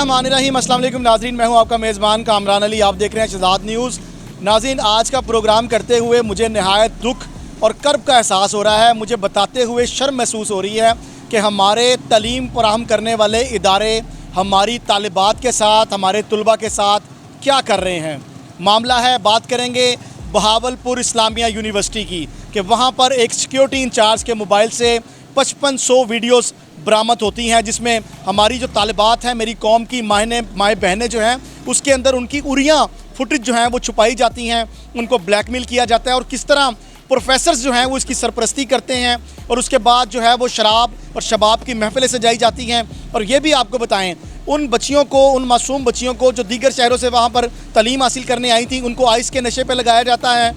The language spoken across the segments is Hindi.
बिस्मिल्लाहिर्रहमानिर्रहीम। अस्सलाम वालेकुम नाज़रीन, मैं हूं आपका मेज़बान कामरान अली। आप देख रहे हैं शहज़ाद न्यूज़। नाज़रीन, आज का प्रोग्राम करते हुए मुझे नहायत दुख और कर्ब का एहसास हो रहा है। मुझे बताते हुए शर्म महसूस हो रही है कि हमारे तालीम फराहम करने वाले इदारे हमारी तालिबात के साथ, हमारे तलबा के साथ क्या कर रहे हैं। मामला है, बात करेंगे बहावलपुर इस्लामिया यूनिवर्सिटी की, कि वहाँ पर एक सिक्योरिटी इंचार्ज के मोबाइल से 5500 वीडियोस बरामद होती हैं, जिसमें हमारी जो तालिबात हैं, मेरी कौम की माएँ बहनें जो हैं, उसके अंदर उनकी उरियाँ फुटेज जो हैं वो छुपाई जाती हैं, उनको ब्लैकमेल किया जाता है और किस तरह प्रोफेसर्स जो हैं वो इसकी सरपरस्ती करते हैं और उसके बाद जो है वो शराब और शबाब की महफ़िलें सजाई जाती हैं। और ये भी आपको बताएं, उन बच्चियों को, उन मासूम बच्चियों को जो दीगर शहरों से वहाँ पर तालीम हासिल करने आई थी, उनको आइस के नशे पे लगाया जाता है,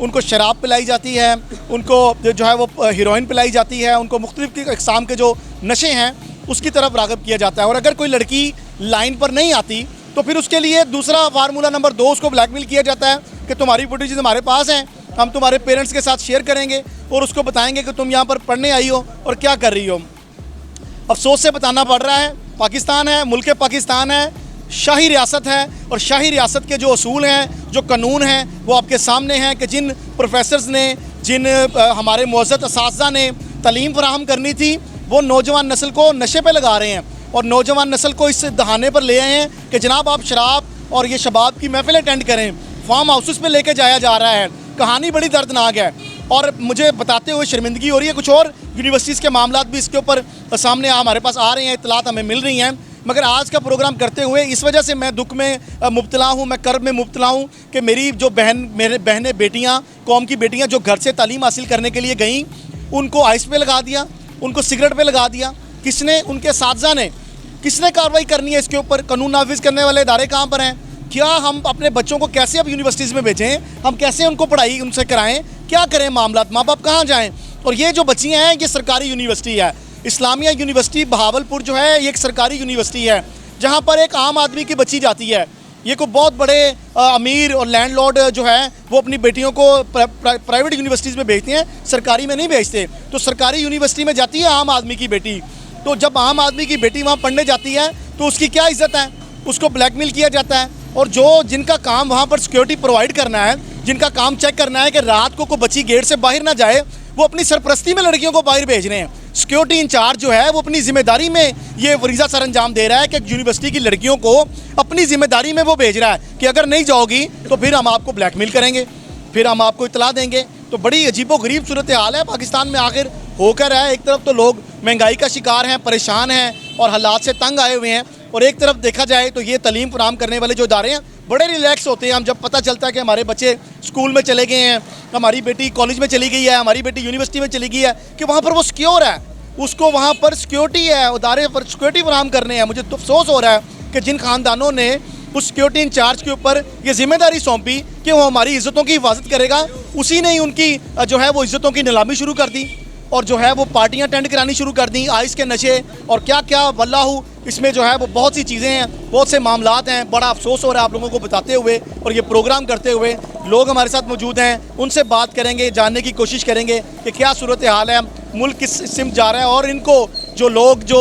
उनको शराब पिलाई जाती है, उनको जो है वो हीरोइन पिलाई जाती है, उनको मुख्तलिफ़ इक़साम के जो नशे हैं उसकी तरफ राग़िब किया जाता है। और अगर कोई लड़की लाइन पर नहीं आती तो फिर उसके लिए दूसरा फार्मूला नंबर 2 उसको ब्लैकमेल किया जाता है कि तुम्हारी फुटेज हमारे पास हैं, हम तुम्हारे पेरेंट्स के साथ शेयर करेंगे और उसको बताएंगे कि तुम यहाँ पर पढ़ने आई हो और क्या कर रही हो। अफसोस से बताना पड़ रहा है, पाकिस्तान है, मुल्क पाकिस्तान है, शाही रियासत है और शाही रियासत के जो असूल हैं, जो कानून हैं, वो आपके सामने हैं कि जिन प्रोफेसर्स ने, जिन हमारे मुअज़्ज़ज़ असातिज़ा ने तालीम फराहम करनी थी, वो नौजवान नस्ल को नशे पे लगा रहे हैं और नौजवान नस्ल को इस दहाने पर ले आए हैं कि जनाब आप शराब और ये शबाब की महफ़िल अटेंड करें। फार्म हाउसेस पे लेके जाया जा रहा है। कहानी बड़ी दर्दनाक है और मुझे बताते हुए शर्मिंदगी हो रही है। कुछ और यूनिवर्सिटीज़ के मामला भी इसके ऊपर सामने हमारे पास आ रहे हैं, इत्तलात हमें मिल रही हैं। मगर आज का प्रोग्राम करते हुए इस वजह से मैं दुख में मुब्तला हूँ, मैं कर्ब में मुब्तला हूँ कि मेरी जो मेरे बहनें, बेटियाँ, कौम की बेटियाँ जो घर से तालीम हासिल करने के लिए गईं, उनको आइस पे लगा दिया, उनको सिगरेट पे लगा दिया। किसने? उनके साथीज़ा ने। किसने कार्रवाई करनी है इसके ऊपर? कानून नाफिज करने वाले इदारे कहाँ पर हैं? क्या हम अपने बच्चों को कैसे अब यूनिवर्सिटीज़ में भेजें? हम कैसे उनको पढ़ाई उनसे कराएं? क्या करें? मामला माँ बाप कहाँ जाएं? और ये जो बच्चियाँ हैं, ये सरकारी यूनिवर्सिटी है, इस्लामिया यूनिवर्सिटी बहावलपुर जो है, ये एक सरकारी यूनिवर्सिटी है जहाँ पर एक आम आदमी की बच्ची जाती है। ये कोई बहुत बड़े अमीर और लैंडलॉर्ड जो है वो अपनी बेटियों को प्राइवेट यूनिवर्सिटीज़ में भेजते हैं, सरकारी में नहीं भेजते। तो सरकारी यूनिवर्सिटी में जाती है आम आदमी की बेटी, तो जब आम आदमी की बेटी वहाँ पढ़ने जाती है तो उसकी क्या इज़्ज़त है? उसको ब्लैकमेल किया जाता है। और जिनका काम वहाँ पर सिक्योरिटी प्रोवाइड करना है, जिनका काम चेक करना है कि रात को कोई बच्ची गेट से बाहर ना जाए, वो अपनी सरपरस्ती में लड़कियों को बाहर भेज रहे हैं। सिक्योरिटी इंचार्ज जो है वो अपनी जिम्मेदारी में ये वरीज़ा सर अंजाम दे रहा है कि यूनिवर्सिटी की लड़कियों को अपनी जिम्मेदारी में वो भेज रहा है कि अगर नहीं जाओगी तो फिर हम आपको ब्लैकमेल करेंगे, फिर हम आपको इतला देंगे। तो बड़ी अजीबोगरीब सूरत हाल है पाकिस्तान में आखिर होकर है। एक तरफ तो लोग महंगाई का शिकार हैं, परेशान हैं और हालात से तंग आए हुए हैं, और एक तरफ देखा जाए तो ये तालीम फराहम करने वाले जो इदारे हैं बड़े रिलैक्स होते हैं। हम जब पता चलता है कि हमारे बच्चे स्कूल में चले गए हैं, हमारी बेटी कॉलेज में चली गई है, हमारी बेटी यूनिवर्सिटी में चली गई है, कि वहाँ पर वो सिक्योर है, उसको वहाँ पर सिक्योरिटी है, इदारे पर सिक्योरिटी फराहम करने हैं। मुझे तो अफसोस हो रहा है कि जिन ख़ानदानों ने उस सिक्योरिटी इंचार्ज के ऊपर ये जिम्मेदारी सौंपी कि वो हमारी इज़्ज़तों की हिफाजत करेगा, उसी ने ही उनकी जो है वो इज़्ज़तों की नीलामी शुरू कर दी और जो है वो पार्टियां अटेंड करानी शुरू कर दी, आइस के नशे और क्या क्या वल्लाहू, इसमें जो है वो बहुत सी चीज़ें हैं, बहुत से मामलात हैं। बड़ा अफसोस हो रहा है आप लोगों को बताते हुए और ये प्रोग्राम करते हुए। लोग हमारे साथ मौजूद हैं, उनसे बात करेंगे, जानने की कोशिश करेंगे कि क्या सूरत हाल है, मुल्क किस सिम जा रहा है और इनको जो लोग जो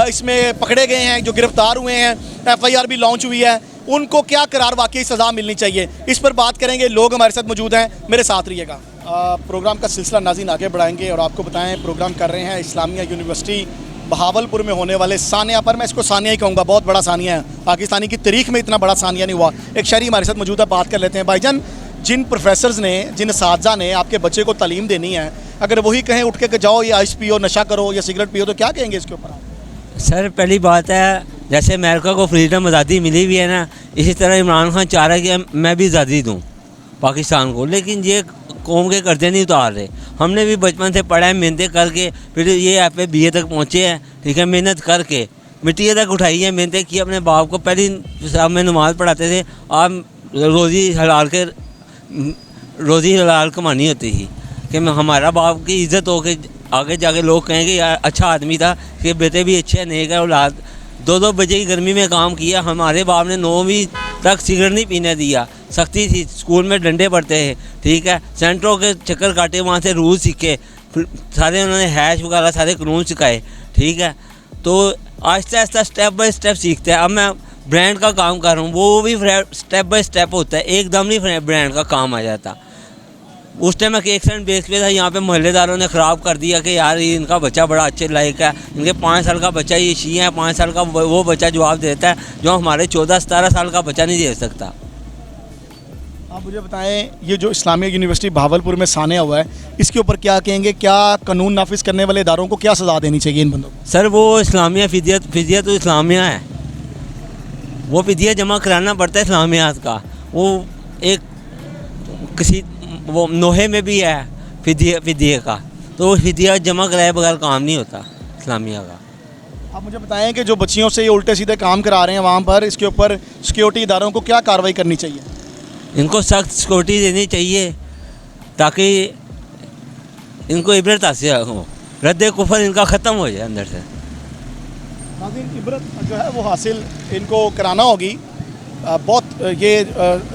इसमें पकड़े गए हैं, जो गिरफ्तार हुए हैं, FIR भी लॉन्च हुई है, उनको क्या करार वाकई सज़ा मिलनी चाहिए, इस पर बात करेंगे। लोग हमारे साथ मौजूद हैं, मेरे साथ रहिएगा। प्रोग्राम का सिलसिला नाज़रीन आगे बढ़ाएंगे और आपको बताएं प्रोग्राम कर रहे हैं इस्लामिया यूनिवर्सिटी बहावलपुर में होने वाले सानिया पर। मैं इसको सानिया ही कहूँगा, बहुत बड़ा सानिया है, पाकिस्तानी की तारीख में इतना बड़ा सानिया नहीं हुआ। एक शहरी हमारे साथ मौजूद है, बात कर लेते हैं। भाईजान, जिन प्रोफेसर्स ने, जिन असातिज़ा ने आपके बच्चे को तालीम देनी है, अगर वही कहें उठ के जाओ ये आइस पियो, नशा करो या सिगरेट पियो, तो क्या कहेंगे इसके ऊपर? सर, पहली बात है, जैसे अमेरिका को फ्रीडम आज़ादी मिली हुई है ना, इसी तरह इमरान खान चाह रहा है कि मैं भी आज़ादी दूँ पाकिस्तान को, लेकिन ये कौम के कर्जे नहीं उतार रहे। हमने भी बचपन से पढ़ा है, मेहनत करके, फिर ये FA BA तक पहुँचे हैं, ठीक है, मेहनत करके मिट्टी तक उठाई है, मेहनत की। अपने बाप को पहली साहब में नमाज़ पढ़ाते थे, आप रोज़ी हलाल कमानी होती थी कि हमारा बाप की इज़्ज़त हो के आगे जाके लोग कहेंगे यार अच्छा आदमी था, कि बेटे भी अच्छे नहीं का औलाद। 2-2 बजे की गर्मी में काम किया। हमारे बाप ने 9वीं तक सिगरेट नहीं पीने दिया, सख्ती थी, स्कूल में डंडे पड़ते हैं, ठीक है, सेंटरों के चक्कर काटे, वहाँ से रूल सीखे, सारे उन्होंने हैश वगैरह सारे कानून सिखाए, ठीक है। तो Aahista Aahista step by step सीखते हैं। अब मैं ब्रांड का काम कर रहा हूँ, वो भी स्टेप बाय स्टेप होता है, एकदम नहीं ब्रांड का काम आ जाता। उस टाइम मैं केक स्टैंड बेच पे था, यहाँ पे मोहल्लेदारों ने ख़राब कर दिया कि यार ये इनका बच्चा बड़ा अच्छे लायक है, इनके 5 साल का बच्चा ये शी है, 5 साल का वो बच्चा जवाब देता है जो हमारे 14-17 साल का बच्चा नहीं दे सकता। आप मुझे बताएं, ये जो इस्लामिया यूनिवर्सिटी भावलपुर में सानिया हुआ है, इसके ऊपर क्या कहेंगे? क्या कानून नाफिज करने वाले इदारों को क्या सज़ा देनी चाहिए इन बंदों को? सर वो इस्लामिया फिदिया तो इस्लामिया है, वो फिदिया जमा कराना पड़ता है इस्लामियात का। वो एक किसी वो नोहे में भी है फिदिया का, तो फिदिया जमा कराए बगैर काम नहीं होता इस्लामिया का। आप मुझे बताएं कि जो बच्चियों से ये उल्टे सीधे काम करा रहे हैं वहाँ पर, इसके ऊपर सिक्योरिटी इदारों को क्या कार्रवाई करनी चाहिए? इनको सख्त सिक्योरिटी देनी चाहिए ताकि इनको इबरत हासिल हो, रद्द कुफर इनका ख़त्म हो जाए अंदर से। नाज़रीन, इबरत जो है वो हासिल इनको कराना होगी। बहुत ये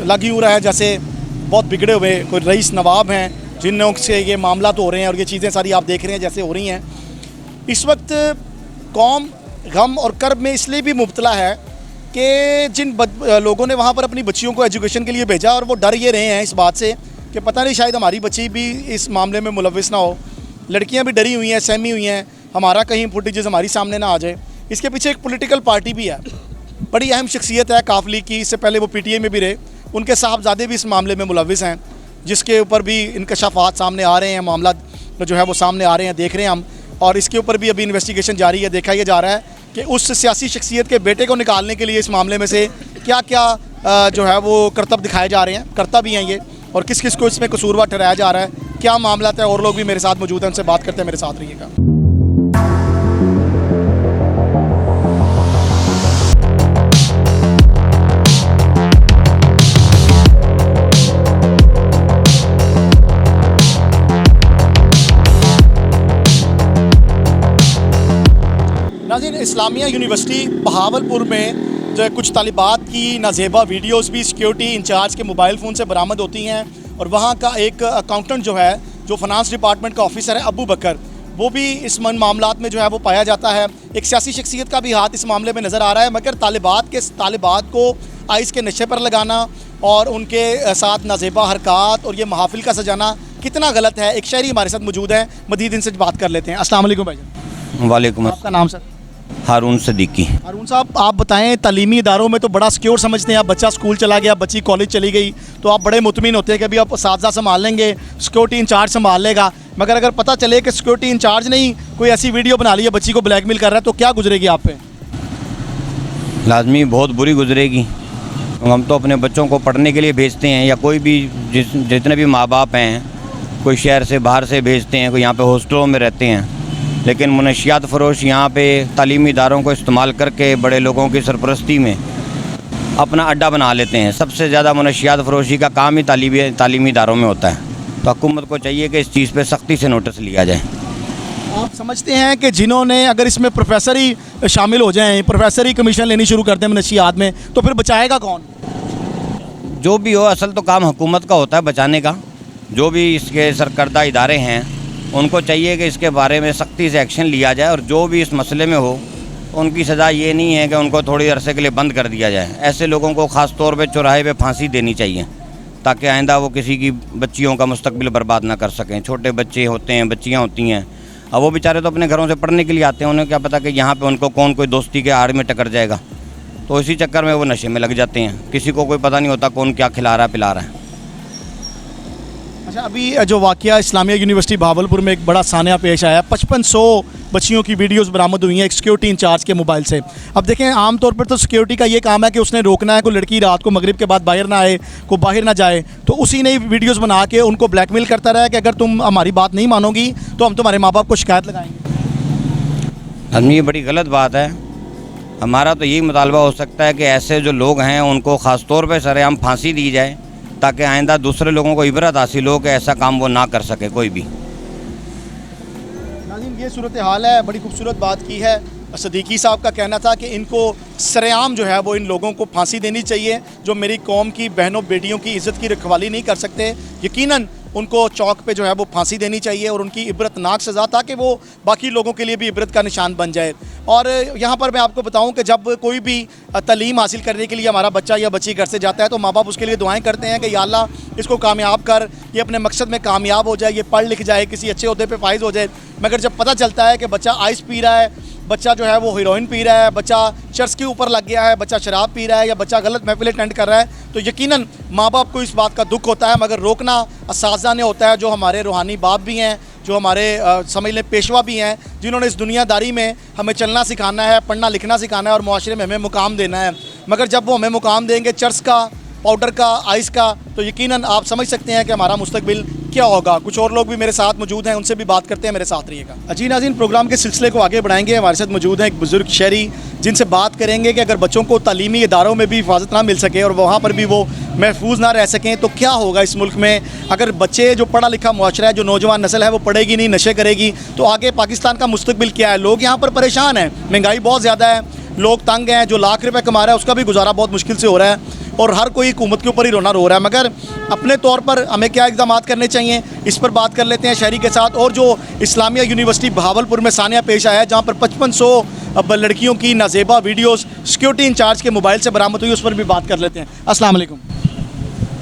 लग यूँ रहा है जैसे बहुत बिगड़े हुए कोई रईस नवाब हैं जिनों से ये मामला तो हो रहे हैं और ये चीज़ें सारी आप देख रहे हैं जैसे हो रही हैं। इस वक्त कौम गम और कर्ब में इसलिए भी मुब्तला है कि जिन लोगों ने वहाँ पर अपनी बच्चियों को एजुकेशन के लिए भेजा और वो डर ये रहे हैं इस बात से कि पता नहीं शायद हमारी बच्ची भी इस मामले में मुलविस ना हो। लड़कियाँ भी डरी हुई हैं, सहमी हुई हैं, हमारा कहीं फुटेजेस हमारी सामने ना आ जाए। इसके पीछे एक पॉलिटिकल पार्टी भी है, बड़ी अहम शख्सियत है काफ लीग की, इससे पहले वो PTI में भी रहे, उनके साहबजादे भी इस मामले में मुलविस हैं, जिसके ऊपर भी इंकशाफात सामने आ रहे हैं, मामला जो है वो सामने आ रहे हैं, देख रहे हैं हम। और इसके ऊपर भी अभी इन्वेस्टिगेशन जारी है। देखा यह जा रहा है कि उस सियासी शख्सियत के बेटे को निकालने के लिए इस मामले में से क्या क्या जो है वो करतब दिखाए जा रहे हैं, करता भी हैं ये, और किस किस को इसमें कसूरवार ठहराया जा रहा है, क्या मामला है। और लोग भी मेरे साथ मौजूद हैं, उनसे बात करते हैं, मेरे साथ रहिएगा। नाज़रीन, इस्लामिया यूनिवर्सिटी बहावलपुर में जो है कुछ तालिबात की नाजेबा वीडियोस भी सिक्योरिटी इंचार्ज के मोबाइल फ़ोन से बरामद होती हैं, और वहाँ का एक अकाउंटेंट जो है, जो फाइनेंस डिपार्टमेंट का ऑफिसर है अबू बकर, वो भी इस मामलात में जो है वो पाया जाता है। एक सियासी शख्सियत का भी हाथ इस मामले में नज़र आ रहा है, मगर तालिबात को आइस के नशे पर लगाना और उनके साथ नाजेबा हरकत और ये महाफिल का सजाना कितना गलत है। एक शहरी हमारे साथ मौजूद है, मजीद इनसे बात कर लेते हैं। अस्सलाम वालेकुम भाईजान। वालेकुम। आपका नाम सर? हारून सदीकी। हारून साहब, आप बताएं, तालीमी इदारों में तो बड़ा सिक्योर समझते हैं आप, बच्चा स्कूल चला गया, बच्ची कॉलेज चली गई तो आप बड़े मुतमिन होते हैं कि अभी आप साथी संभाल लेंगे, सिक्योरिटी इंचार्ज संभाल लेगा। मगर अगर पता चले कि सिक्योरिटी इंचार्ज नहीं कोई ऐसी वीडियो बना ली है, बच्ची को ब्लैकमेल कर रहा है, तो क्या गुजरेगी आप पे? लाजमी बहुत बुरी गुजरेगी। हम तो अपने बच्चों को पढ़ने के लिए भेजते हैं, या कोई भी जितने भी माँ बाप हैं, कोई शहर से बाहर से भेजते हैं, कोई यहाँ पे हॉस्टलों में रहते हैं, लेकिन मुनशियात फ़रोश यहाँ पे तालीमी इदारों को इस्तेमाल करके बड़े लोगों की सरपरस्ती में अपना अड्डा बना लेते हैं। सबसे ज़्यादा मुनशियात फ़रोशी का काम ही तालीमी इदारों में होता है। तो हुकूमत को चाहिए कि इस चीज़ पे सख्ती से नोटिस लिया जाए। आप समझते हैं कि जिन्होंने अगर इसमें प्रोफेसर ही शामिल हो जाएँ, प्रोफेसर ही कमीशन लेनी शुरू कर दें मनशियात में, तो फिर बचाएगा कौन? जो भी हो, असल तो काम हुकूमत का होता है बचाने का। जो भी इसके सरकर्दा इदारे हैं उनको चाहिए कि इसके बारे में सख्ती से एक्शन लिया जाए, और जो भी इस मसले में हो उनकी सज़ा ये नहीं है कि उनको थोड़ी अरसे के लिए बंद कर दिया जाए। ऐसे लोगों को ख़ास तौर पे चौराहे पे फांसी देनी चाहिए, ताकि आइंदा वो किसी की बच्चियों का मुस्तकबिल बर्बाद ना कर सकें। छोटे बच्चे होते हैं, बच्चियाँ होती हैं, अब वो बेचारे तो अपने घरों से पढ़ने के लिए आते हैं, उन्हें क्या पता कि यहाँ पे उनको कौन कोई दोस्ती के आड़ में टकर जाएगा, तो इसी चक्कर में वो नशे में लग जाते हैं। किसी को कोई पता नहीं होता कौन क्या खिला रहा है पिला रहा है। अच्छा, अभी जो वाक़या इस्लामिया यूनिवर्सिटी भावलपुर में एक बड़ा सानिया पेश आया, 5500 बच्चियों की वीडियोस बरामद हुई हैं एक सिक्योरिटी इंचार्ज के मोबाइल से। अब देखें, आमतौर पर तो सिक्योरिटी का ये काम है कि उसने रोकना है कोई लड़की रात को मगरिब के बाद बाहर ना आए, को बाहर ना जाए, तो उसी ने वीडियोस बना के उनको ब्लैकमेल करता रहा कि अगर तुम हमारी बात नहीं मानोगी तो हम तुम्हारे माँ बाप को शिकायत लगाएंगे। आदमी, ये बड़ी गलत बात है। हमारा तो यही मुतालबा हो सकता है कि ऐसे जो लोग हैं उनको ख़ास तौर पर सरेआम फांसी दी जाए, ताकि आइंदा दूसरे लोगों को इबरत हासिल हो कि ऐसा काम वो ना कर सके कोई भी। नाज़रीन, ये सूरत हाल है। बड़ी खूबसूरत बात की है। सदीकी साहब का कहना था कि इनको सरेआम जो है वो इन लोगों को फांसी देनी चाहिए जो मेरी कौम की बहनों बेटियों की इज़्ज़त की रखवाली नहीं कर सकते। यकीनन उनको चौक पे जो है वो फांसी देनी चाहिए और उनकी इबरतनाक सज़ा, ताकि वो बाकी लोगों के लिए भी इबरत का निशान बन जाए। और यहाँ पर मैं आपको बताऊँ कि जब कोई भी तालीम हासिल करने के लिए हमारा बच्चा या बच्ची घर से जाता है तो माँ बाप उसके लिए दुआएँ करते हैं कि या अल्लाह इसको कामयाब कर, ये अपने मकसद में कामयाब हो जाए, ये पढ़ लिख जाए, किसी अच्छे ओहदे पे फाइज हो जाए। मगर जब पता चलता है कि बच्चा आइस पी रहा है, बच्चा जो है वो हीरोइन पी रहा है, बच्चा चर्च के ऊपर लग गया है, बच्चा शराब पी रहा है या बच्चा गलत महफिल अटेंड कर रहा है, तो यकीनन माँ बाप को इस बात का दुख होता है। मगर रोकना असातिज़ा ने होता है, जो हमारे रूहानी बाप भी हैं, जो हमारे समझ लें पेशवा भी हैं, जिन्होंने इस दुनियादारी में हमें चलना सिखाना है, पढ़ना लिखना सिखाना है और मुआशरे में हमें मुकाम देना है। मगर जब वो हमें मुकाम देंगे चर्च का, पाउडर का, आइस का, तो यकीनन आप समझ सकते हैं कि हमारा मुस्तकबिल क्या होगा। कुछ और लोग भी मेरे साथ मौजूद हैं, उनसे भी बात करते हैं, मेरे साथ रहिएगा। जी नाज़रीन, प्रोग्राम के सिलसिले को आगे बढ़ाएंगे। हमारे साथ मौजूद हैं एक बुज़ुर्ग शहरी, जिनसे बात करेंगे कि अगर बच्चों को तालीमी इदारों में भी हिफाजत ना मिल सके और वहाँ पर भी वो महफूज ना रह सकें तो क्या होगा इस मुल्क में। अगर बच्चे, जो पढ़ा लिखा मुआशरा है, जो नौजवान नस्ल है वो पढ़ेगी नहीं, नशे करेगी, तो आगे पाकिस्तान का मुस्तकबिल क्या है। लोग यहाँ पर परेशान हैं, महंगाई बहुत ज़्यादा है, लोग तंग हैं, जो लाख रुपये कमा रहा है उसका भी गुजारा बहुत मुश्किल से हो रहा है और हर कोई हुकूमत के ऊपर ही रोना रो रहा है। मगर अपने तौर पर हमें क्या इक़दाम करने चाहिए, इस पर बात कर लेते हैं शहरी के साथ। और जो इस्लामिया यूनिवर्सिटी बहावलपुर में सानिया पेश आया है, जहाँ पर 5500 लड़कियों की नाजेबा वीडियोस सिक्योरिटी इंचार्ज के मोबाइल से बरामद हुई, उस पर भी बात कर लेते हैं। अस्सलाम वालेकुम,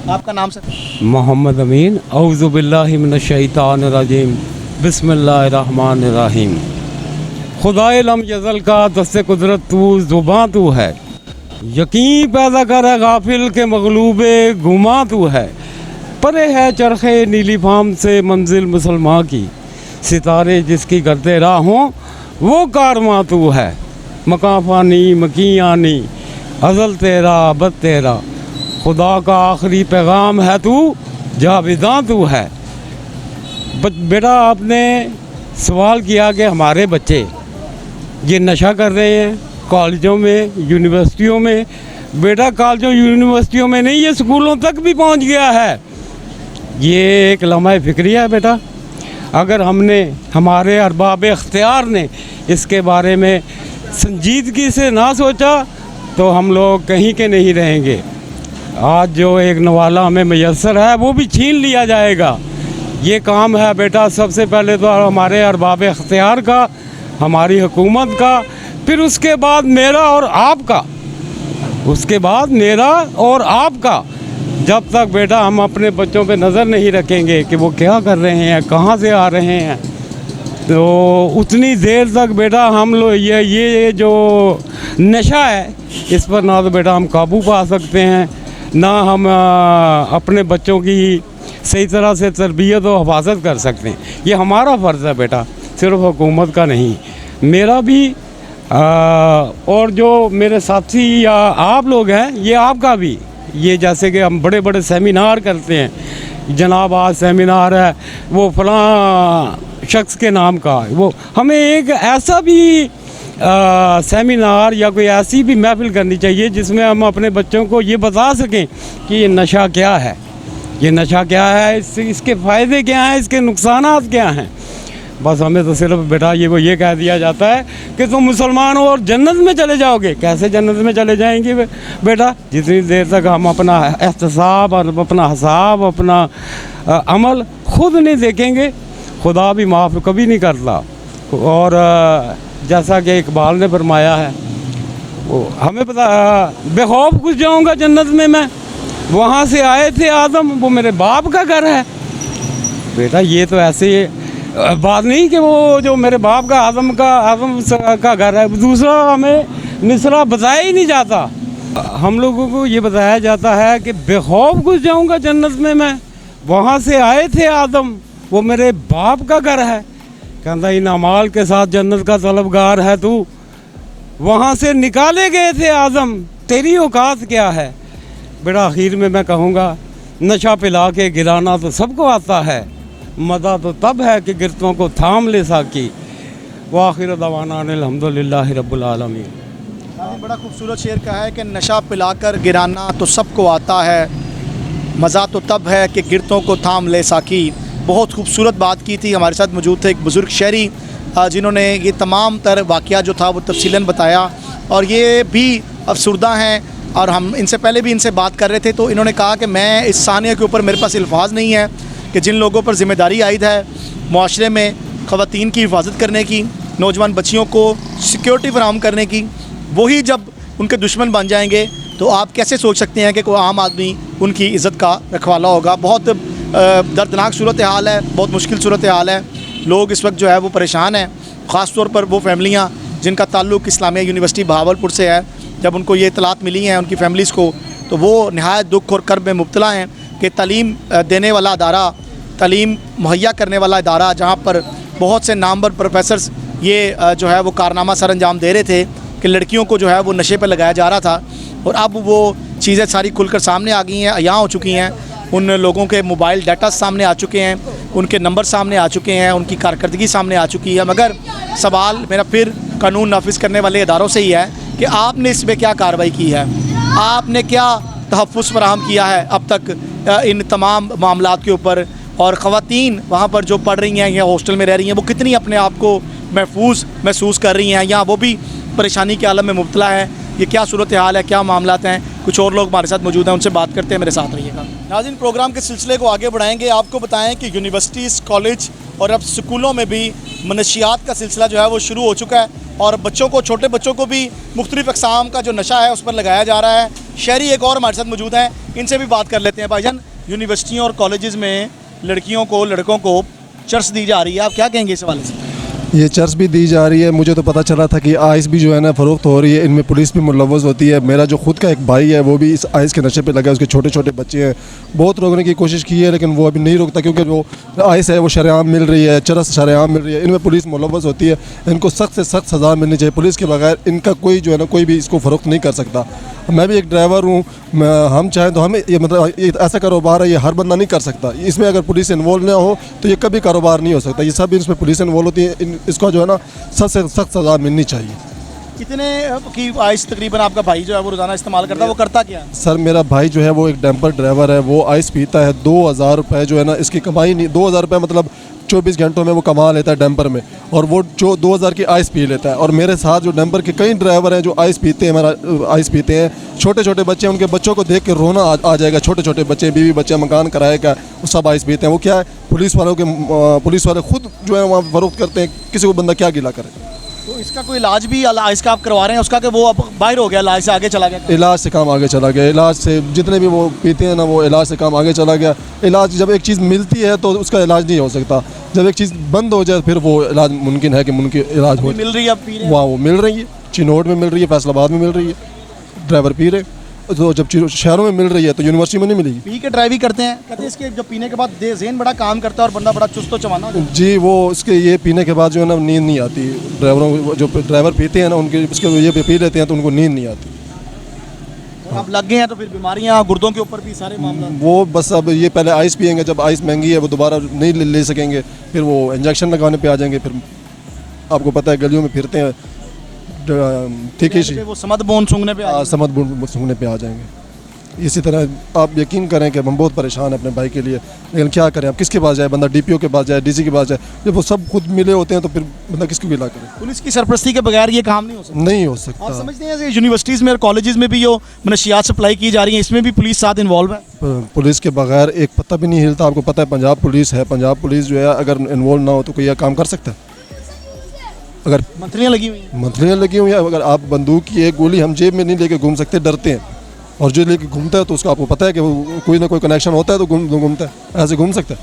आपका नाम सर? मोहम्मद अमीन। औज़ु बिल्लाहि मिनश शैतानिर रजीम, बिस्मिल्लाहिर्रहमानिर रहीम। खुदाए लम यज़ल का दस्ते कुदरत तू, ज़ुबां तू है, यकीन पैदा कर है गाफिल के मगलूबे गुमा तू है। परे है चरखे नीली फाम से मंजिल मुसलमान की, सितारे जिसकी करते राहों वो कारवां तू है। मकाफानी मकीयानी अज़ल तेरा अबद तेरा, खुदा का आखिरी पैगाम है तू, जाविदां तू है। बेटा, आपने सवाल किया कि हमारे बच्चे ये नशा कर रहे हैं कॉलेजों में, यूनिवर्सिटियों में। बेटा, कॉलेजों यूनिवर्सिटियों में नहीं, ये स्कूलों तक भी पहुंच गया है। ये एक लम्हा फिक्रिया है बेटा। अगर हमने, हमारे अरबाब इख्तियार ने इसके बारे में संजीदगी से ना सोचा तो हम लोग कहीं के नहीं रहेंगे। आज जो एक नवाला हमें मैसर है वो भी छीन लिया जाएगा। ये काम है बेटा सबसे पहले तो हमारे अरबाब इख्तियार का, हमारी हुकूमत का, फिर उसके बाद मेरा और आपका, उसके बाद मेरा और आपका। जब तक बेटा हम अपने बच्चों पे नज़र नहीं रखेंगे कि वो क्या कर रहे हैं, कहाँ से आ रहे हैं, तो उतनी देर तक बेटा हम लोग ये जो नशा है इस पर ना तो बेटा हम काबू पा सकते हैं, ना हम अपने बच्चों की सही तरह से तरबियत और हिफाजत कर सकते हैं। ये हमारा फ़र्ज़ है बेटा, सिर्फ हुकूमत का नहीं, मेरा भी और जो मेरे साथी या आप लोग हैं ये आपका भी। ये जैसे कि हम बड़े बड़े सेमिनार करते हैं, जनाब आज सेमिनार है वो फलां शख्स के नाम का, वो हमें एक ऐसा भी सेमिनार या कोई ऐसी भी महफिल करनी चाहिए जिसमें हम अपने बच्चों को ये बता सकें कि ये नशा क्या है, ये नशा क्या है, इसके फ़ायदे क्या हैं, इसके नुकसानात क्या हैं। बस हमें तो सिर्फ बेटा ये कह दिया जाता है कि तुम मुसलमान हो और जन्नत में चले जाओगे। कैसे जन्नत में चले जाएंगे बेटा, जितनी देर तक हम अपना एहतसाब और अपना हिसाब, अपना अमल खुद नहीं देखेंगे, खुदा भी माफ़ कभी नहीं करता। और जैसा कि इकबाल ने फरमाया है, वो हमें पता, बेखौफ घुस जाऊँगा जन्नत में मैं, वहाँ से आए थे आदम, वो मेरे बाप का घर है। बेटा ये तो ऐसे बात नहीं कि वो जो मेरे बाप का आदम का घर है। दूसरा हमें मिसरा बताया ही नहीं जाता, हम लोगों को ये बताया जाता है कि बेखौफ घुस जाऊंगा जन्नत में मैं, वहाँ से आए थे आदम, वो मेरे बाप का घर है। कहता इन अमाल के साथ जन्नत का तलबगार है तू, वहाँ से निकाले गए थे आदम, तेरी औकात क्या है। बेटा आखिर में मैं कहूँगा, नशा पिला के गिराना तो सबको आता है, मज़ा तो तब है कि गिरतों को थाम ले साकी। वाखिर दवाना अल्हम्दुलिल्लाहि रब्बिल आलमीन। बड़ा खूबसूरत शेर कहा है कि नशा पिलाकर गिराना तो सबको आता है, मज़ा तो तब है कि गिरतों को थाम ले साकी। बहुत खूबसूरत बात की थी। हमारे साथ मौजूद थे एक बुज़ुर्ग शहरी जिन्होंने ये तमाम तर वाक़या जो था वो तफसीलन बताया, और ये भी अफसुर्दा हैं। और हम इनसे पहले भी इनसे बात कर रहे थे तो इन्होंने कहा कि मैं इस सानिया के ऊपर मेरे पास अल्फाज नहीं है कि जिन लोगों पर ज़िम्मेदारी आयद है माशरे में ख़वातीन की हिफाजत करने की, नौजवान बच्चियों को सिक्योरिटी फराहम करने की, वही जब उनके दुश्मन बन जाएंगे तो आप कैसे सोच सकते हैं कि कोई आम आदमी उनकी इज़्ज़त का रखवाला होगा। बहुत दर्दनाक सूरत हाल है, बहुत मुश्किल सूरत हाल है। लोग इस वक्त जो है वो परेशान हैं, ख़ास तौर पर वो फैमिलियाँ जिनका ताल्लुक़ इस्लामिया यूनिवर्सिटी बहावलपुर से है। जब उनको ये इतलात मिली हैं उनकी फैमिलीज़ को, तो वो नहायत दुख और कर्ब में मुब्तला हैं कि तालीम देने वाला अदारा, तालीम मुहैया करने वाला इदारा, जहाँ पर बहुत से नामवर प्रोफेसर्स ये जो है वो कारनामा सर अंजाम दे रहे थे कि लड़कियों को जो है वो नशे पर लगाया जा रहा था, और अब वो चीज़ें सारी खुलकर सामने आ गई हैं, अयां हो चुकी हैं। उन लोगों के मोबाइल डाटा सामने आ चुके हैं, उनके नंबर सामने आ चुके हैं, उनकी कारकर्दगी सामने आ चुकी है। मगर सवाल मेरा फिर कानून नाफिज करने वाले इदारों से ही है कि आपने इसमें क्या कार्रवाई की है, आपने क्या तहफ़्फ़ुज़ फराहम किया है अब तक इन तमाम मामलात के ऊपर, और ख़वातीन वहाँ पर जो पढ़ रही हैं या हॉस्टल में रह रही हैं वो कितनी अपने आप को महफूज महसूस कर रही हैं, या वो भी परेशानी के आलम में मुब्तला है। ये क्या सूरत हाल है, क्या मामलात हैं। कुछ और लोग हमारे साथ मौजूद हैं, उनसे बात करते हैं, मेरे साथ रहिएगा। नाज़रीन, प्रोग्राम के सिलसिले को आगे बढ़ाएंगे। आपको बताएं कि यूनिवर्सिटीज़, कॉलेज और अब स्कूलों में भी मनशियात का सिलसिला जो है वो शुरू हो चुका है, और बच्चों को, छोटे बच्चों को भी मुख्तलिफ़ अक़साम का जो नशा है उस पर लगाया जा रहा है। शहरी एक और हमारे साथ मौजूद हैं, इनसे भी बात कर लेते हैं। भाईजान, यूनिवर्सिटियों और कॉलेज़ में लड़कियों को, लड़कों को चर्स दी जा रही है, आप क्या कहेंगे इस हवाले से? ये चर्च भी दी जा रही है। मुझे तो पता चला था कि आइस भी जो है ना फ़रोख्त हो रही है, इनमें पुलिस भी मुलव्वस होती है। मेरा जो खुद का एक भाई है वो भी इस आइस के नशे पे लगा है, उसके छोटे छोटे बच्चे हैं। बहुत रोकने की कोशिश की है लेकिन वो अभी नहीं रुकता, क्योंकि जो आइस है वो शरेआम मिल रही है, चरस शरेआम मिल रही है, इनमें पुलिस मुलव्वस होती है। इनको सख्त से सख्त सज़ा मिलनी चाहिए। पुलिस के बगैर इनका कोई जो है ना, कोई भी इसको फ़रोख्त नहीं कर सकता। मैं भी एक ड्राइवर हूँ, हम चाहें तो हमें ये मतलब ये ऐसा कारोबार है, ये हर बंदा नहीं कर सकता। इसमें अगर पुलिस इन्वॉल्व ना हो तो ये कभी कारोबार नहीं हो सकता। ये सब इसमें पुलिस इन्वॉल्व होती है, इसका जो है ना सख्त से सख्त सज़ा मिलनी चाहिए। कितने की आइस तकरीबन आपका भाई जो है वो रोज़ाना इस्तेमाल करता है, वो करता क्या है? सर, मेरा भाई जो है वो एक डैम्पर ड्राइवर है, वो आइस पीता है। 2000 रुपये जो है ना इसकी कमाई नहीं, 2000 रुपये मतलब 24 घंटों में वो कमा लेता है डैम्पर में, और वो जो 2000 की आइस पी लेता है। और मेरे साथ जो डैम्पर के कई ड्राइवर हैं जो आइस पीते हैं, हमारा आइस पीते हैं। छोटे छोटे बच्चे, उनके बच्चों को देख के रोना आ जाएगा। छोटे छोटे बच्चे, बीवी बच्चे, मकान कराएगा, वो सब आइस पीते हैं। वो क्या है, पुलिस वाले खुद जो है वहाँ फ़रोख्त करते हैं। किसी को बंदा क्या गिला करे। तो इसका कोई इलाज भी इसका आप करवा रहे हैं उसका, कि वो अब बाहर हो गया, इलाज से आगे चला गया? इलाज से काम आगे चला गया। इलाज से जितने भी वो पीते हैं ना, वो इलाज से काम आगे चला गया। इलाज, जब एक चीज़ मिलती है तो उसका इलाज नहीं हो सकता। जब एक चीज़ बंद हो जाए फिर वो इलाज मुमकिन है कि इलाज हो। मिल रही है, अब पी रहे हैं? वहाँ वो मिल रही है, चिनौट में मिल रही है, फैसलाबाद में मिल रही है, ड्राइवर पी रहे। तो जब शहरों में मिल रही है तो यूनिवर्सिटी में नहीं मिलेगी। पी के ड्राइव ही करते हैं, कहते हैं इसके जब पीने के बाद ज़हन बड़ा काम करता है और बंदा बड़ा चुस्त चवाना हो जाता है। जी, वो उसके ये पीने के बाद जो है ना नींद नहीं आती। ड्राइवरों जो ड्राइवर पीते हैं ना, उनके उसके ये पी लेते हैं तो उनको नींद नहीं आती। और अब लग गए हैं तो फिर बीमारियाँ, गुर्दों के ऊपर भी सारे मामला। वो बस अब ये पहले आइस पियेंगे, जब आइस महंगी है वो दोबारा नहीं ले सकेंगे, फिर वो इंजेक्शन लगाने पे आ जाएंगे। फिर आपको पता है गलियों में फिरते हैं, ठीक है, वो समद बोन सूंघने पे समद सूंघने पे आ जाएंगे। इसी तरह आप यकीन करें कि हम बहुत परेशान हैं अपने भाई के लिए, लेकिन क्या करें। अब किसके पास जाए बंदा? डीपीओ के पास जाए, डीसी के पास जाए। जब वो सब खुद मिले होते हैं तो फिर बंदा किसको गिला करे? पुलिस की सरपरस्ती के बगैर ये काम नहीं हो सकता। नहीं हो सकता। आप समझते हैं यूनिवर्सिटीज़ में और कॉलेजेस में भी जो मनशियात सप्लाई की जा रही है, इसमें भी पुलिस साथ इन्वॉल्व है? पुलिस के बगैर एक पत्ता भी नहीं हिलता। आपको पता है पंजाब पुलिस है, पंजाब पुलिस जो है अगर इन्वॉल्व ना हो तो कोई यह काम कर सकता है? अगर मंथलियाँ लगी हुई हैं, मंथलियाँ लगी हुई हैं, अगर आप बंदूक की एक गोली हम जेब में नहीं लेके घूम सकते, डरते हैं। और जो लेके घूमता है तो उसका आपको पता है कि वो कोई ना कोई कनेक्शन होता है तो घूमता है, ऐसे घूम सकता है।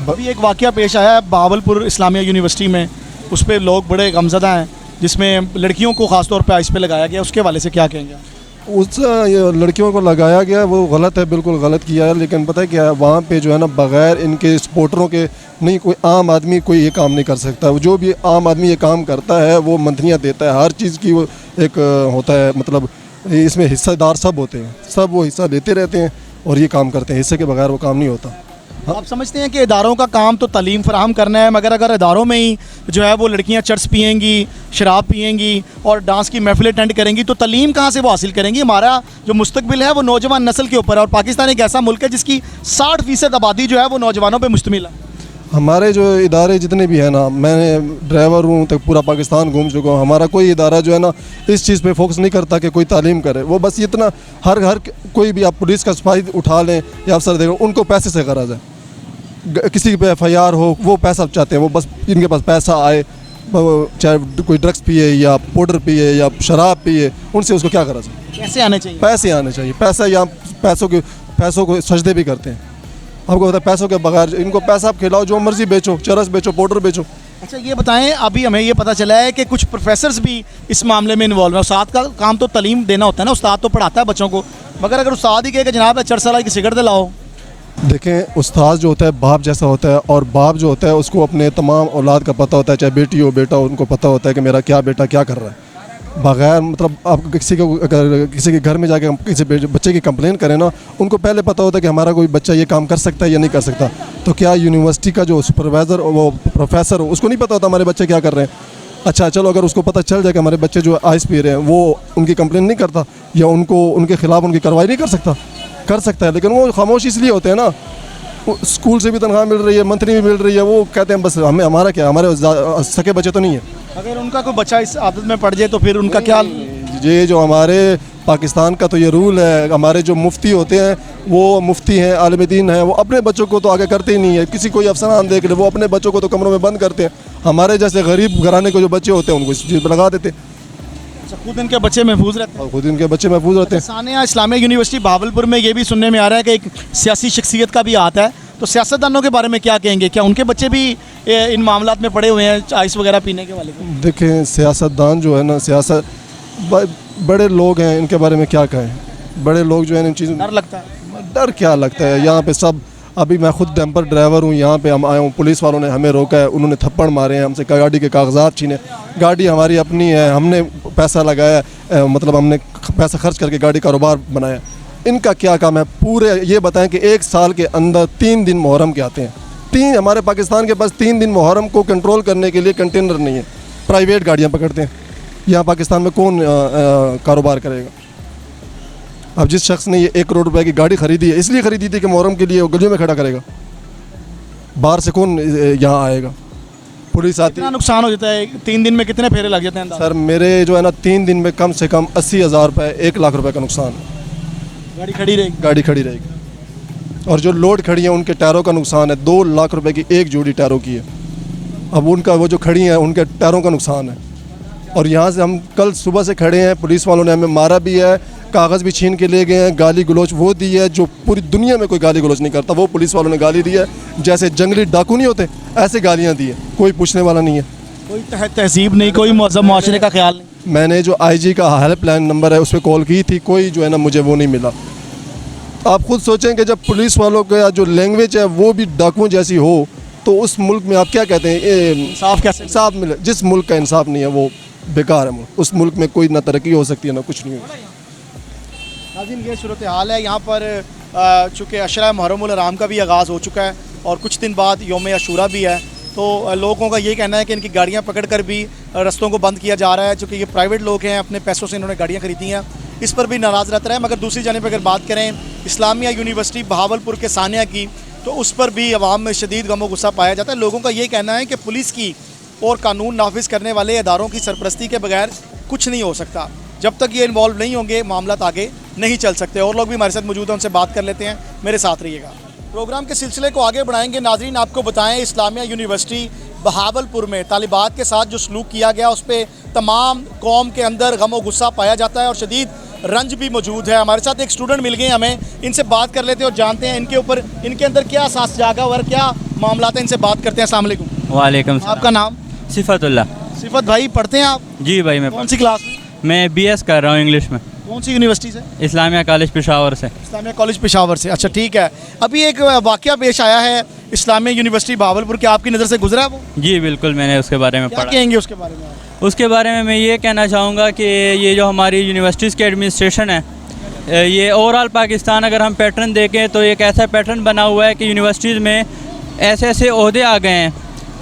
अभी एक वाकया पेश आया है बहावलपुर इस्लामिया यूनिवर्सिटी में, उस पर लोग बड़े गमज़दा हैं, जिसमें लड़कियों को ख़ास तौर पे आइस पे लगाया गया। उसके हवाले से क्या कहेंगे? उस लड़कियों को लगाया गया वो गलत है, बिल्कुल गलत किया है। लेकिन पता है क्या है, वहाँ पे जो है ना बग़ैर इनके सपोर्टरों के नहीं कोई आम आदमी कोई ये काम नहीं कर सकता। जो भी आम आदमी ये काम करता है वो मंथलियाँ देता है, हर चीज़ की वो एक होता है, मतलब इसमें हिस्सेदार सब होते हैं, सब वो हिस्सा लेते रहते हैं और ये काम करते हैं। हिस्से के बगैर वो काम नहीं होता। आप समझते हैं कि इदारों का काम तो तालीम फराहम करना है, मगर अगर इदारों में ही जो है वो लड़कियां चर्स पिएंगी, शराब पिएंगी और डांस की महफिल अटेंड करेंगी तो तालीम कहाँ से वो हासिल करेंगी? हमारा जो मुस्तकबिल है वो नौजवान नस्ल के ऊपर है, और पाकिस्तान एक ऐसा मुल्क है जिसकी 60% आबादी जो है वो नौजवानों पर मुश्तमिल है। हमारे जो इदारे जितने भी हैं ना, मैं ड्राइवर हूँ तो पूरा पाकिस्तान घूम चुका हूँ, हमारा कोई इदारा जो है ना इस चीज़ पे फोकस नहीं करता कि कोई तालीम करे। वो बस इतना हर कोई भी आप पुलिस का सिपाही उठा लें या अफसर देखो, उनको पैसे से गरज है। किसी पे FIR हो वो पैसा चाहते हैं, वो बस इनके पास पैसा आए, चाहे कोई ड्रग्स पिए या पाउडर पिए या शराब पिए, उनसे उसको क्या गरज है। कैसे आने चाहिए? पैसे आने चाहिए। पैसा या पैसों को सजदे भी करते हैं। आपको पता है पैसों के बगैर इनको पैसा आप खिलाओ, जो मर्जी बेचो, चरस बेचो, पाउडर बेचो। अच्छा ये बताएं, अभी हमें ये पता चला है कि कुछ प्रोफेसर्स भी इस मामले में इन्वॉल्व हैं। उस्ताद का काम तो तालीम देना होता है ना, उस्ताद तो पढ़ाता है बच्चों को, मगर अगर उस्ताद ही कहे कि जनाब चरसला की सिगरेट दिलाओ। देखें, उस्ताद जो होता है बाप जैसा होता है, और बाप जो होता है उसको अपने तमाम औलाद का पता होता है, चाहे बेटी हो बेटा हो, उनको पता होता है कि मेरा क्या बेटा क्या कर रहा है। बगैर मतलब आप अगर किसी के घर में जाके किसी बच्चे की कंप्लेन करें ना, उनको पहले पता होता है कि हमारा कोई बच्चा ये काम कर सकता है या नहीं कर सकता। तो क्या यूनिवर्सिटी का जो सुपरवाइज़र वो प्रोफेसर हो, उसको नहीं पता होता हमारे बच्चे क्या कर रहे हैं? अच्छा चलो, अगर उसको पता चल जाए कि हमारे बच्चे जो आइस पी रहे हैं, वो उनकी कंप्लेन नहीं करता या उनको उनके खिलाफ उनकी कार्रवाई नहीं कर सकता? कर सकता है, लेकिन वो खामोश इसलिए होते हैं ना। स्कूल से भी तनख्वाह मिल रही है, मंथली भी मिल रही है, वो कहते हैं बस हमें हमारा क्या, हमारे सके बच्चे तो नहीं है। अगर उनका कोई बच्चा इस आदत में पड़ जाए तो फिर उनका क्या? ये जो हमारे पाकिस्तान का तो ये रूल है, हमारे जो मुफ्ती होते हैं वो मुफ्ती हैं, आलिम दीन हैं, वो अपने बच्चों को तो आगे करते ही नहीं है। किसी कोई अफसरान देख ले, वो अपने बच्चों को तो कमरों में बंद करते हैं। हमारे जैसे गरीब घराने के जो बच्चे होते हैं उनको इस चीज़ पर लगा देते हैं। खुद इनके बच्चे महफूज रहते हैं। और खुद इनके बच्चे महफूज रहते हैं। सानिया इस्लामिया यूनिवर्सिटी भावलपुर में ये भी सुनने में आ रहा है कि एक सियासी शख्सियत का भी हाथ है, तो सियासतदानों के बारे में क्या कहेंगे? क्या उनके बच्चे भी इन मामलात में पड़े हुए हैं, आइस वगैरह पीने के वाले? देखें, सियासतदान जो है ना, बड़े लोग हैं, इनके बारे में क्या कहें? बड़े लोग जो है इन चीज़ों, डर लगता है। डर क्या लगता है? यहाँ पे सब, अभी मैं खुद डंपर ड्राइवर हूँ, यहाँ पे हम आए हूँ, पुलिस वालों ने हमें रोका है, उन्होंने थप्पड़ मारे हैं, हमसे गाड़ी के कागजात छीने। गाड़ी हमारी अपनी है, हमने पैसा लगाया, मतलब हमने पैसा खर्च करके गाड़ी कारोबार बनाया। इनका क्या काम है? पूरे ये बताएं कि एक साल के अंदर 3 दिन मुहर्रम के आते हैं। हमारे पाकिस्तान के पास 3 दिन मुहर्रम को कंट्रोल करने के लिए कंटेनर नहीं है, प्राइवेट गाड़ियाँ पकड़ते हैं। यहाँ पाकिस्तान में कौन कारोबार करेगा? अब जिस शख्स ने ये 1 करोड़ रुपए की गाड़ी खरीदी है, इसलिए खरीदी थी कि मुहर्रम के लिए वो गलियों में खड़ा करेगा। बाहर से कौन यहाँ आएगा? पुलिस आती कितना नुकसान हो जाता है? 3 दिन में कितने फेरे लग जाते हैं? सर मेरे जो है ना 3 दिन में कम से कम 80,000 रुपये, 1 लाख रुपए का नुकसान है। गाड़ी खड़ी रहेगी? गाड़ी खड़ी रहेगी। और जो लोड खड़ी है उनके टायरों का नुकसान है, 2 लाख रुपए की एक जोड़ी टायरों की है। अब उनका वो जो खड़ी हैं उनके टायरों का नुकसान है। और यहाँ से हम कल सुबह से खड़े हैं, पुलिस वालों ने हमें मारा भी है, कागज़ भी छीन के ले गए हैं, गाली गलोच वो दी है जो पूरी दुनिया में कोई गाली गलोच नहीं करता, वो पुलिस वालों ने गाली दी है। जैसे जंगली डाकू नहीं होते, ऐसे गालियाँ दी है, कोई पूछने वाला नहीं है, कोई तहजीब नहीं, कोई मौजूद माशरे का ख्याल नहीं। मैंने जो IG का हेल्पलाइन नंबर है उस पर कॉल की थी, कोई जो है ना मुझे वो नहीं मिला। आप खुद सोचें कि जब पुलिस वालों का जो लैंग्वेज है वो भी डाकुओं जैसी हो, तो उस मुल्क में आप क्या कहते हैं? इंसाफ कैसे? इंसाफ मिले? जिस मुल्क का इंसाफ नहीं है वो बेकार है मुल्क। उस मुल्क में कोई ना तरक्की हो सकती है ना कुछ नहीं हो। नाज़रीन, ये सूरत हाल है यहाँ पर। चूँकि अशरा मुहर्रमुल हराम का भी आगाज़ हो चुका है और कुछ दिन बाद यौम अशूरा भी है, तो लोगों का ये कहना है कि इनकी गाड़ियाँ पकड़ कर भी रस्तों को बंद किया जा रहा है। चूँकि ये प्राइवेट लोग हैं, अपने पैसों से इन्होंने गाड़ियाँ खरीदी हैं, इस पर भी नाराज़ रहता है। मगर दूसरी जानिब अगर बात करें इस्लामिया यूनिवर्सिटी बहावलपुर के सानिया की, तो उस पर भी अवाम में शदीद गम गुस्सा पाया जाता है। लोगों का ये कहना है कि पुलिस की और कानून नाफिज करने वाले इदारों की सरपरस्ती के बगैर कुछ नहीं हो सकता। जब तक ये इन्वॉल्व नहीं होंगे मामला आगे नहीं चल सकते। और लोग भी हमारे साथ मौजूद हैं, उनसे बात कर लेते हैं, मेरे साथ रहिएगा। प्रोग्राम के सिलसिले को आगे बढ़ाएंगे। नाजरीन, आपको बताएं इस्लामिया यूनिवर्सिटी बहावलपुर में तालिबात के साथ जो सलूक किया गया उस पर तमाम कौम के अंदर गम और गुस्सा पाया जाता है और शदीद रंज भी मौजूद है। हमारे साथ एक स्टूडेंट मिल गए हमें, इनसे बात कर लेते हैं और जानते हैं इनके ऊपर, इनके अंदर क्या एहसास जागा और क्या मामला है। इनसे बात करते हैं। अस्सलाम वालेकुम। वालेकुम सलाम। आपका नाम? सिफतुल्लाह। सिफत भाई, पढ़ते हैं आप? जी भाई, मैं कौन सी क्लास में? मैं BS कर रहा हूँ इंग्लिश में। कौन सी यूनिवर्सिटी से? इस्लामिया कॉलेज पेशावर से। इस्लामिया कॉलेज पेशावर से। अच्छा ठीक है। अभी एक वाकया पेश आया है इस्लामिया यूनिवर्सिटी बहावलपुर के, आपकी नज़र से गुजरा है वो? जी बिल्कुल, मैंने उसके बारे में क्या पढ़ा। कहेंगे उसके बारे में? उसके बारे में मैं ये कहना चाहूँगा कि ये जो हमारी यूनिवर्सिटीज़ की एडमिनिस्ट्रेशन है, ये ओवरऑल पाकिस्तान अगर हम पैटर्न देखें तो एक ऐसा पैटर्न बना हुआ है कि यूनिवर्सिटीज़ में ऐसे ऐसे ओहदे आ गए हैं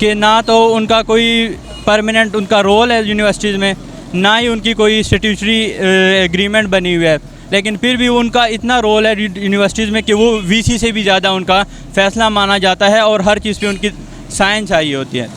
कि ना तो उनका कोई परमानेंट उनका रोल है यूनिवर्सिटीज़ में, ना ही उनकी कोई स्टैट्यूटरी एग्रीमेंट बनी हुई है, लेकिन फिर भी उनका इतना रोल है यूनिवर्सिटीज़ में कि वो VC से भी ज़्यादा उनका फ़ैसला माना जाता है और हर चीज़ पे उनकी साइंस चाहिए होती है।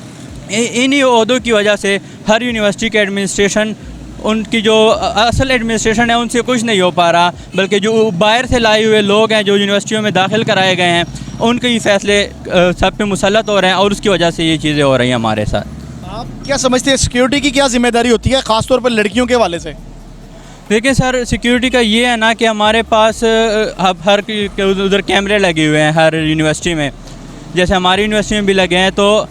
इन्हीं ओहदों की वजह से हर यूनिवर्सिटी के एडमिनिस्ट्रेशन, उनकी जो असल एडमिनिस्ट्रेशन है उनसे कुछ नहीं हो पा रहा, बल्कि जो बाहर से लाए हुए लोग हैं जो यूनिवर्सिटियों में दाखिल कराए गए हैं उनके ही फैसले सब पे मुसल्लत हो रहे हैं और उसकी वजह से ये चीज़ें हो रही हैं हमारे साथ। आप क्या समझते हैं सिक्योरिटी की क्या जिम्मेदारी होती है, ख़ासतौर पर लड़कियों के हवाले से? देखिए सर, सिक्योरिटी का ये है ना कि हमारे पास हर उधर कैमरे लगे हुए हैं हर यूनिवर्सिटी में, जैसे हमारी यूनिवर्सिटी में भी लगे हैं। तो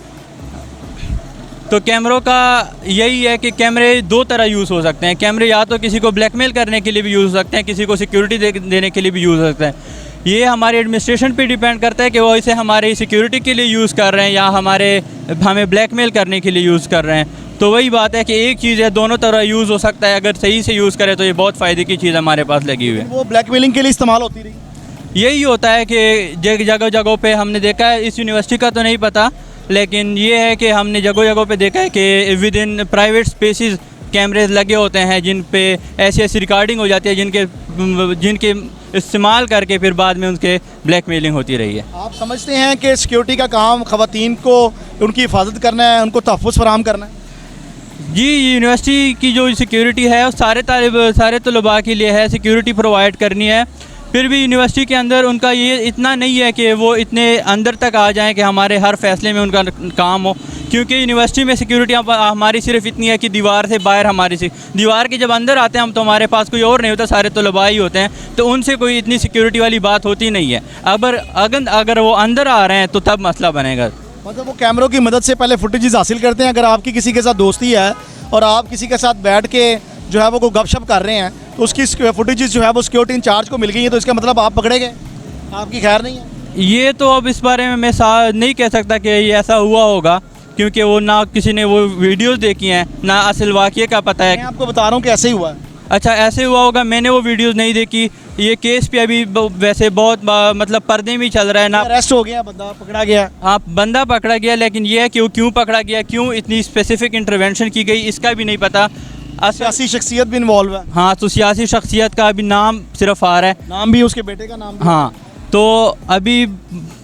कैमरों का यही है कि कैमरे दो तरह यूज़ हो सकते हैं। कैमरे या तो किसी को ब्लैकमेल करने के लिए भी यूज़ हो सकते हैं, किसी को सिक्योरिटी देने के लिए भी यूज़ हो सकते हैं। ये हमारे एडमिनिस्ट्रेशन पे डिपेंड करता है कि वो इसे हमारी सिक्योरिटी के लिए यूज़ कर रहे हैं या हमें ब्लैकमेल करने के लिए यूज़ कर रहे हैं। तो वही बात है कि एक चीज़ है, दोनों तरह यूज़ हो सकता है। अगर सही से यूज़ करें तो ये बहुत फ़ायदे की चीज़ हमारे पास लगी हुई है। वो ब्लैकमेलिंग के लिए इस्तेमाल होती रही? यही होता है कि जगह जगहों पे हमने देखा है, इस यूनिवर्सिटी का तो नहीं पता, लेकिन ये है कि हमने जगह जगहों पे देखा है कि विद इन प्राइवेट स्पेसेस कैमरेज लगे होते हैं जिन पे ऐसी ऐसी रिकॉर्डिंग हो जाती है जिनके इस्तेमाल करके फिर बाद में उनके ब्लैकमेलिंग होती रही है। आप समझते हैं कि सिक्योरिटी का काम ख़वातीन को उनकी हिफाजत करना है, उनको तहफ़्फ़ुज़ फराहम करना है? जी, यूनिवर्सिटी की जो सिक्योरिटी है वो सारे तलबा के लिए है, सिक्योरिटी प्रोवाइड करनी है। फिर भी यूनिवर्सिटी के अंदर उनका ये इतना नहीं है कि वो इतने अंदर तक आ जाएं कि हमारे हर फैसले में उनका काम हो, क्योंकि यूनिवर्सिटी में सिक्योरिटी हमारी सिर्फ इतनी है कि दीवार से बाहर दीवार के जब अंदर आते हैं हम तो हमारे पास कोई और नहीं होता, सारे तलबा ही होते हैं, तो उनसे कोई इतनी सिक्योरिटी वाली बात होती नहीं है। अगर वो अंदर आ रहे हैं तो तब मसला बनेगा। मतलब वो कैमरों की मदद से पहले फुटेजेस हासिल करते हैं। अगर आपकी किसी के साथ दोस्ती है और आप किसी के साथ बैठ के जो है वो कोई गपशप कर रहे हैं तो उसकी फुटेजेस जो है वो सिक्योरिटी इंचार्ज को मिल गई है, तो इसका मतलब आप पकड़े गए, आपकी खैर नहीं है। ये तो अब इस बारे में मैं नहीं कह सकता कि ये ऐसा हुआ होगा, क्योंकि वो ना किसी ने वो वीडियोस देखी हैं ना असल वाक़ये का पता है। मैं आपको बता रहा हूँ कि ऐसे ही हुआ है। अच्छा, ऐसे हुआ होगा, मैंने वो वीडियोस नहीं देखी। ये केस पे अभी वैसे बहुत मतलब पर्दे में चल रहा है ना। अरेस्ट हो गया, बंदा पकड़ा गया। हाँ, बंदा पकड़ा गया, लेकिन ये है कि वो क्यों पकड़ा गया, क्यों इतनी स्पेसिफिक इंटरवेंशन की गई, इसका भी नहीं पता। सियासी शख्सियत भी इन्वॉल्व है। हाँ, तो सियासी शख्सियत का अभी नाम सिर्फ आ रहा है, नाम भी उसके बेटे का नाम भी। हाँ, तो अभी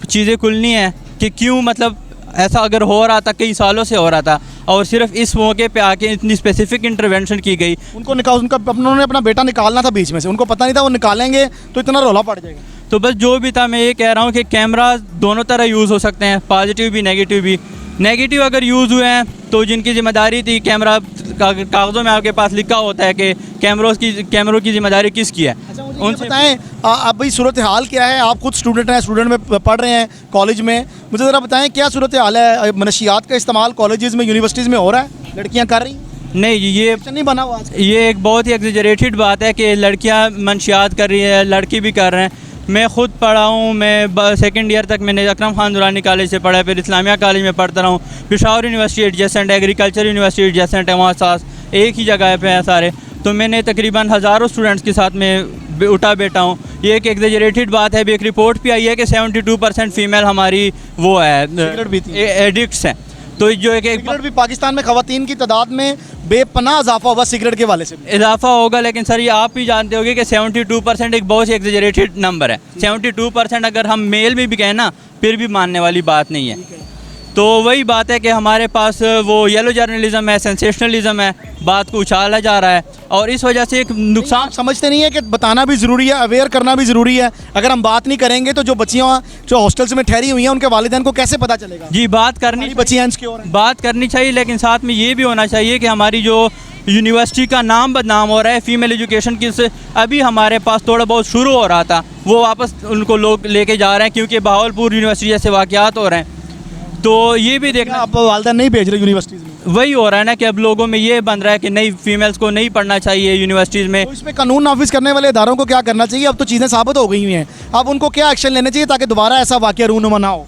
चीज़ें खुलनी है कि क्यों, मतलब ऐसा अगर हो रहा था, कई सालों से हो रहा था, और सिर्फ इस मौके पे आके इतनी स्पेसिफिक इंटरवेंशन की गई। उन्होंने अपना बेटा निकालना था बीच में से, उनको पता नहीं था वो निकालेंगे तो इतना रौला पड़ जाएगा। तो बस जो भी था, मैं ये कह रहा हूँ कि कैमरा दोनों तरह यूज़ हो सकते हैं, पॉजिटिव भी नेगेटिव भी। नेगेटिव अगर यूज़ हुए हैं तो जिनकी जिम्मेदारी थी, कैमरा कागज़ों में आपके पास लिखा होता है कि कैमरों की जिम्मेदारी किसकी है। अच्छा, मुझे बताएं अभी सूरत हाल क्या है? आप खुद स्टूडेंट हैं, स्टूडेंट में पढ़ रहे हैं कॉलेज में, मुझे ज़रा बताएं क्या सूरत हाल है? मनशियात का इस्तेमाल कॉलेजेस में, यूनिवर्सिटीज़ में हो रहा है? लड़कियां कर रही हैं? नहीं, ये नहीं बना हुआ आज। ये एक बहुत ही एग्जेजरेटेड बात है कि लड़कियां मंशियात कर रही है, लड़की भी कर रहे हैं। मैं ख़ुद पढ़ा हूँ, मैं सेकंड ईयर तक मैंने अकरम खान दुरानी कॉलेज से पढ़ा है, फिर इस्लामिया कॉलेज में पढ़ता रहा हूँ, Peshawar university adjacent, agriculture university adjacent है, वहाँ साथ एक ही जगह पे हैं सारे। तो मैंने तकरीबन हज़ारों स्टूडेंट्स के साथ में उठा बैठा हूँ। ये एक एग्जेजरेटेड बात है। भी एक रिपोर्ट भी आई है कि 72% फ़ीमेल हमारी वो है एडिक्ट्स हैं। तो जो एक भी पाकिस्तान में ख़वातीन की तादाद में बेपनाह इजाफा हुआ सिगरेट के वाले से इजाफा होगा, लेकिन सर ये आप भी जानते होंगे कि 72% एक बहुत ही एग्जेजरेटेड नंबर है। 72% अगर हम मेल में भी कहें ना, फिर भी मानने वाली बात नहीं है। तो वही बात है कि हमारे पास वो येलो जर्नलिज्म है, सेंसेशनलिज्म है, बात को उछाला जा रहा है, और इस वजह से एक नुकसान। समझते नहीं है कि बताना भी ज़रूरी है, अवेयर करना भी ज़रूरी है। अगर हम बात नहीं करेंगे तो जो बच्चियाँ जो हॉस्टल्स में ठहरी हुई हैं उनके वालिदैन को कैसे पता चलेगा? जी, बात करनी चाहिए, लेकिन साथ में ये भी होना चाहिए कि हमारी जो यूनिवर्सिटी का नाम बदनाम हो रहा है फीमेल एजुकेशन की से, अभी हमारे पास थोड़ा बहुत शुरू हो रहा था, वो वापस उनको लोग लेके जा रहे हैं, क्योंकि बहावलपुर यूनिवर्सिटी जैसे वाक़यात हो रहे हैं। तो ये भी देखना, आप वालिदैन नहीं भेज रहे यूनिवर्सिटीज़ में। वही हो रहा है ना कि अब लोगों में ये बन रहा है कि नहीं, फीमेल्स को नहीं पढ़ना चाहिए यूनिवर्सिटीज़ में। तो इसमें कानून नाफिज करने वाले इदारों को क्या करना चाहिए? अब तो चीज़ें साबित हो गई हुई हैं, अब उनको क्या एक्शन लेने चाहिए ताकि दोबारा ऐसा वाक़या रूनुमा ना हो?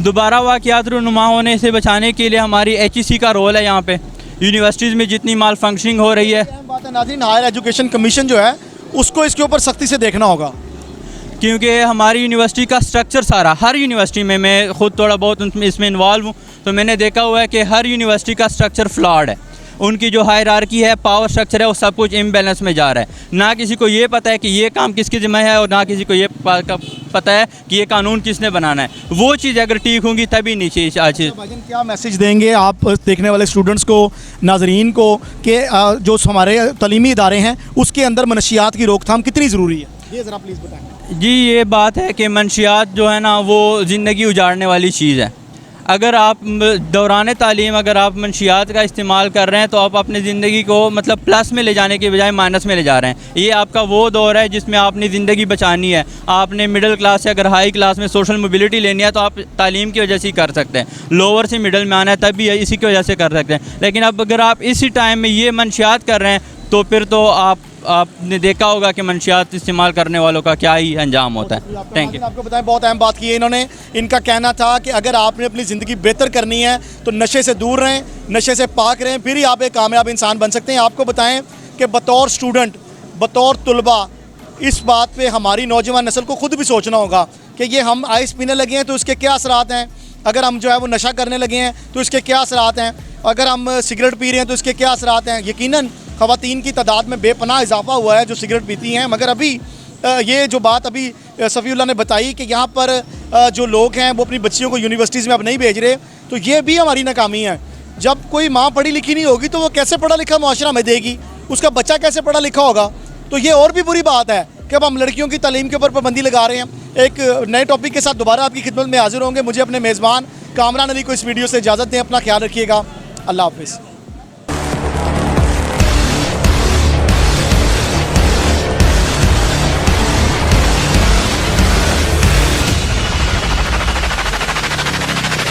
दोबारा वाक़यात रूनुमा होने से बचाने के लिए हमारी HEC का रोल है यहाँ पे। यूनिवर्सिटीज़ में जितनी माल फंक्शनिंग हो रही है, बात है नाज़रीन, हायर एजुकेशन कमीशन जो है उसको इसके ऊपर सख्ती से देखना होगा, क्योंकि हमारी यूनिवर्सिटी का स्ट्रक्चर सारा, हर यूनिवर्सिटी में, मैं ख़ुद थोड़ा बहुत इसमें इन्वॉल्व हूँ, तो मैंने देखा हुआ है कि हर यूनिवर्सिटी का स्ट्रक्चर फ्लॉड है। उनकी जो हायरार्की है, पावर स्ट्रक्चर है, वो सब कुछ इम्बैलेंस में जा रहा है। ना किसी को ये पता है कि ये काम किसकी ज़िम्मे है और ना किसी को ये पता है कि ये कानून किसने बनाना है। वो चीज़ अगर ठीक होंगी तभी नीचे आज। भाईजान क्या मैसेज देंगे आप देखने वाले स्टूडेंट्स को, नाजरीन को, कि जो हमारे तलीमी इदारे हैं उसके अंदर मनशियात की रोकथाम कितनी ज़रूरी है, ये ज़रा प्लीज़ बताएं। जी, ये बात है कि मनशियात जो है ना वो ज़िंदगी उजाड़ने वाली चीज़ है। अगर आप दौरान तालीम अगर आप मंशियात का इस्तेमाल कर रहे हैं तो आप अपनी ज़िंदगी को मतलब प्लस में ले जाने के बजाय माइनस में ले जा रहे हैं। ये आपका वो दौर है जिसमें आपने ज़िंदगी बचानी है। आपने मिडिल क्लास से अगर हाई क्लास में सोशल मोबिलिटी लेनी है तो आप तालीम की वजह से ही कर सकते हैं। लोअर से मिडिल में आना है तब भी इसी की वजह से कर सकते हैं। लेकिन अब अगर आप इसी टाइम में ये मंशियात कर रहे हैं तो फिर तो आपने देखा होगा कि मंशियात इस्तेमाल करने वालों का क्या ही अंजाम होता है। Thank you. आपको बताएं, बहुत अहम बात की है इन्होंने। इनका कहना था कि अगर आपने अपनी ज़िंदगी बेहतर करनी है तो नशे से दूर रहें, नशे से पाक रहें, फिर ही आप एक कामयाब इंसान बन सकते हैं। आपको बताएं कि बतौर स्टूडेंट, बतौर तुलबा, इस बात पे हमारी नौजवान नस्ल को खुद भी सोचना होगा कि ये हम आइस पीने लगे हैं तो इसके क्या असरात हैं, अगर हम जो है वो नशा करने लगे हैं तो इसके क्या असरात हैं, अगर हम सिगरेट पी रहे हैं तो इसके क्या असरात हैं। यकीनन ख़वातीन की तादाद में बेपनाह इजाफा हुआ है जो सिगरेट पीती हैं, मगर अभी ये जो बात अभी सफ़ीउल्लाह ने बताई कि यहाँ पर जो लोग हैं वो अपनी बच्चियों को यूनिवर्सिटीज़ में अब नहीं भेज रहे, तो ये भी हमारी नाकामी है। जब कोई माँ पढ़ी लिखी नहीं होगी तो वो कैसे पढ़ा लिखा मुआशरा में देगी, उसका बच्चा कैसे पढ़ा लिखा होगा। तो ये और भी बुरी बात है कि अब हम लड़कियों की तालीम के ऊपर पाबंदी लगा रहे हैं। एक नए टॉपिक के साथ दोबारा आपकी खिदमत में हाजिर होंगे। मुझे अपने मेज़बान कामरान अली को इस वीडियो से इजाज़त दें। अपना ख्याल रखिएगा। अल्लाह हाफ़िज़।